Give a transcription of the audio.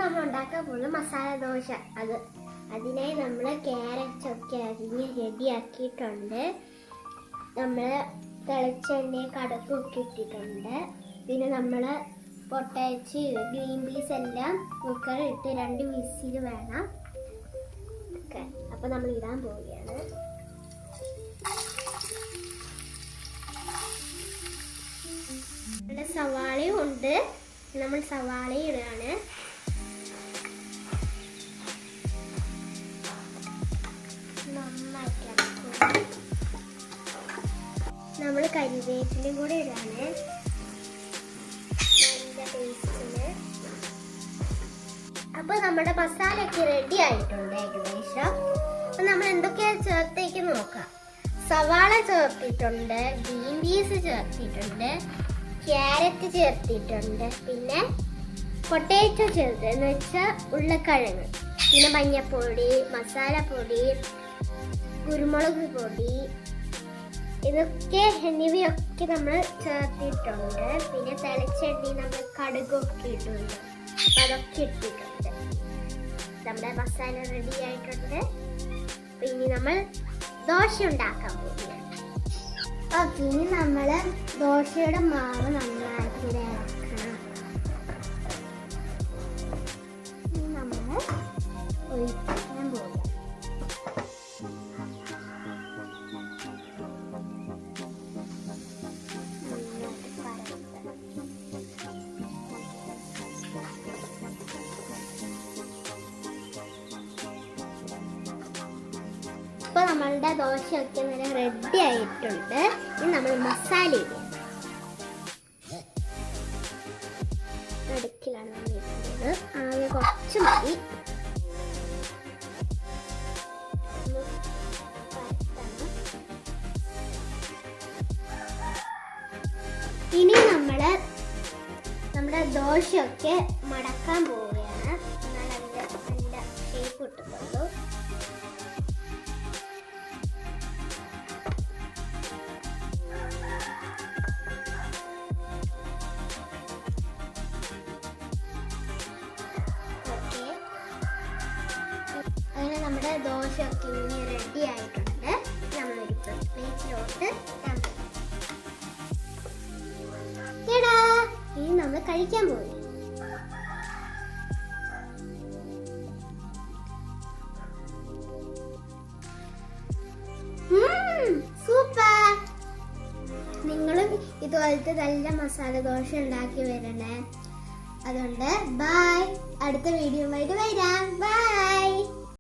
നമ്മൾ ഉണ്ടാക്കാൻ പോകുന്ന മസാല ദോശ. അതിനായി നമ്മൾ ക്യാരറ്റ് ഒക്കെ അരിഞ്ഞ് റെഡിയാക്കിയിട്ടുണ്ട്. നമ്മൾ തിളച്ച എണ്ണയും കടുകൊക്കെ ഇട്ടിട്ടുണ്ട്. പിന്നെ നമ്മൾ പൊട്ടയച്ച് ഗ്രീൻ പീസ് എല്ലാം കുക്കറിൽ ഇട്ട് 2 വിസിൽ വേണം. ഓക്കെ, അപ്പോൾ നമ്മൾ ഇടാൻ പോവുകയാണ്. നമ്മുടെ സവാളയും ഉണ്ട്. നമ്മൾ സവാളയും ഇടുകയാണ്. നമ്മൾ കരിവേപ്പിലയും കൂടെ ഇടുകയാണ്. നല്ല ടേസ്റ്റിന്. അപ്പോൾ നമ്മുടെ മസാല ഒക്കെ റെഡി ആയിട്ടുണ്ട് ഏകദേശം. അപ്പൊ നമ്മൾ എന്തൊക്കെയാണ് ചേർത്തേക്ക് നോക്കാം. സവാള ചേർത്തിട്ടുണ്ട്, ഗ്രീൻ പീസ് ചേർത്തിട്ടുണ്ട്, ക്യാരറ്റ് ചേർത്തിട്ടുണ്ട്, പിന്നെ പൊട്ടാറ്റോ ചേർത്ത് എന്ന് വെച്ചാൽ ഉരുളക്കിഴങ്ങ്, പിന്നെ മഞ്ഞപ്പൊടി, മസാലപ്പൊടി, കുരുമുളക് പൊടി, ഇതൊക്കെ എന്നിവയൊക്കെ നമ്മൾ ചേർത്തിട്ടുണ്ട്. പിന്നെ തിളച്ചെണ്ണി നമ്മൾ കടുകൊക്കെ ഇട്ടുണ്ട്. അപ്പം അതൊക്കെ ഇട്ടിട്ടുണ്ട്. നമ്മുടെ മസാല റെഡി ആയിട്ടുണ്ട്. പിന്നെ നമ്മൾ ദോശ ഉണ്ടാക്കാൻ പോകുകയാണ്. ഓക്കെ, ഇനി നമ്മൾ ദോശയുടെ മാവ് നന്നായിട്ട് ഇളക്കണം. ഇനി നമ്മൾ ഒഴിക്കാൻ പോകുക. ഇപ്പോൾ നമ്മളുടെ ദോശയൊക്കെ നല്ല റെഡി ആയിട്ടുണ്ട്. ഇനി നമ്മൾ മസാല ഇടുക. നടുക്കിലാണ് നമ്മൾ ഇടുന്നത്. ആകെ കുറച്ച് മതി. ഇനി നമ്മുടെ ദോശയൊക്കെ മടക്കാൻ പോവുകയാണ്. എന്നാൽ അതിൻ്റെ ഷേപ്പ് കിട്ടുന്നുള്ളൂ. അങ്ങനെ നമ്മുടെ ദോശയൊക്കെ ഇനി റെഡി ആയിട്ടുണ്ട്. നമ്മളൊരു പ്ലേറ്റിലോട്ട് ഇനി നമ്മൾ കഴിക്കാൻ പോയി. സൂപ്പർ! നിങ്ങളും ഇതുപോലത്തെ നല്ല മസാല ദോശ ഉണ്ടാക്കി വരണേ. അതുകൊണ്ട് ബൈ. അടുത്ത വീഡിയോ ആയിട്ട് വരാം.